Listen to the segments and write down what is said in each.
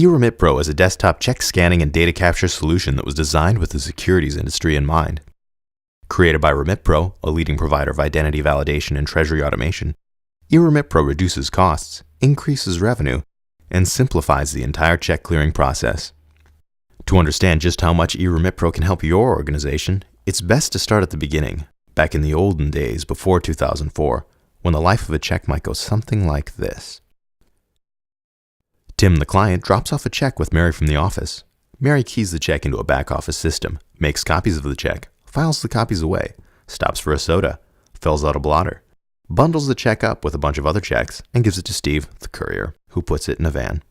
RemitPro is a desktop check scanning and data capture solution that was designed with the securities industry in mind. Created by RemitPro, a leading provider of identity validation and treasury automation, RemitPro reduces costs, increases revenue, and simplifies the entire check clearing process. To understand just how much RemitPro can help your organization, it's best to start at the beginning, back in the olden days before 2004, when the life of a check might go something like this. Tim, the client, drops off a check with Mary from the office. Mary keys the check into a back office system, makes copies of the check, files the copies away, stops for a soda, fills out a blotter, bundles the check up with a bunch of other checks, and gives it to Steve, the courier, who puts it in a van.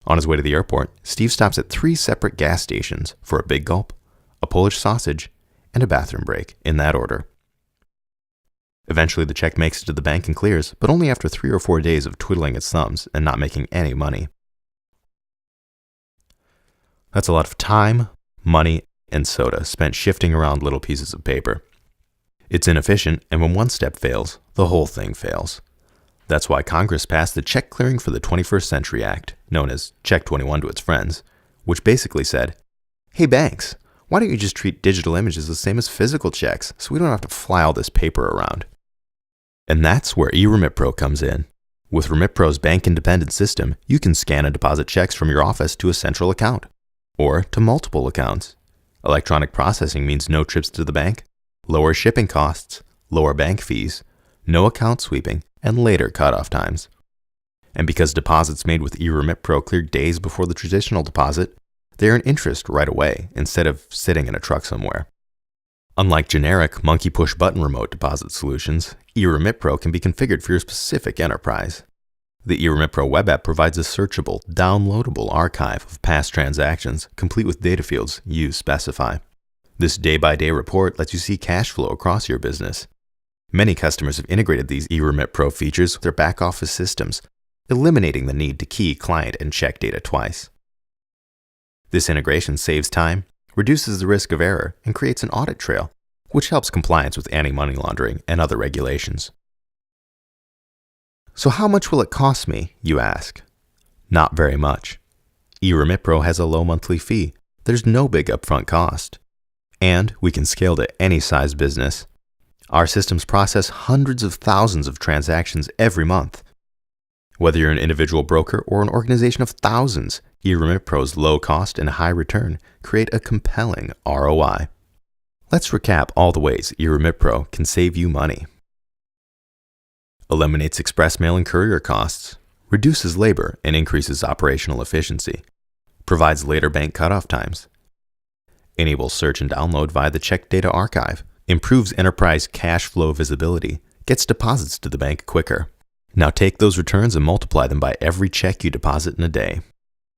On his way to the airport, Steve stops at 3 separate gas stations for a big gulp, a Polish sausage, and a bathroom break, in that order. Eventually, the check makes it to the bank and clears, but only after 3 or 4 days of twiddling its thumbs and not making any money. That's a lot of time, money, and soda spent shifting around little pieces of paper. It's inefficient, and when one step fails, the whole thing fails. That's why Congress passed the Check Clearing for the 21st Century Act, known as Check 21 to its friends, which basically said, "Hey banks, why don't you just treat digital images the same as physical checks so we don't have to fly all this paper around?" And that's where RemitPro comes in. With RemitPro's bank-independent system, you can scan and deposit checks from your office to a central account, or to multiple accounts. Electronic processing means no trips to the bank, lower shipping costs, lower bank fees, no account sweeping, and later cutoff times. And because deposits made with RemitPro clear days before the traditional deposit, they earn interest right away instead of sitting in a truck somewhere. Unlike generic monkey push-button remote deposit solutions, RemitPro can be configured for your specific enterprise. The RemitPro web app provides a searchable, downloadable archive of past transactions, complete with data fields you specify. This day-by-day report lets you see cash flow across your business. Many customers have integrated these RemitPro features with their back-office systems, eliminating the need to key client and check data twice. This integration saves time, reduces the risk of error, and creates an audit trail, which helps compliance with anti-money laundering and other regulations. So how much will it cost me, you ask? Not very much. RemitPro has a low monthly fee. There's no big upfront cost. And we can scale to any size business. Our systems process hundreds of thousands of transactions every month. Whether you're an individual broker or an organization of thousands, RemitPro's low cost and high return create a compelling ROI. Let's recap all the ways RemitPro can save you money. Eliminates express mail and courier costs, reduces labor and increases operational efficiency, provides later bank cutoff times, enables search and download via the check data archive, improves enterprise cash flow visibility, gets deposits to the bank quicker. Now take those returns and multiply them by every check you deposit in a day.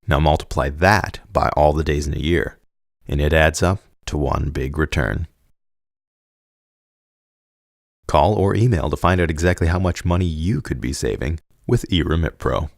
Now multiply that by all the days in a year, and it adds up to one big return. Call or email to find out exactly how much money you could be saving with RemitPro.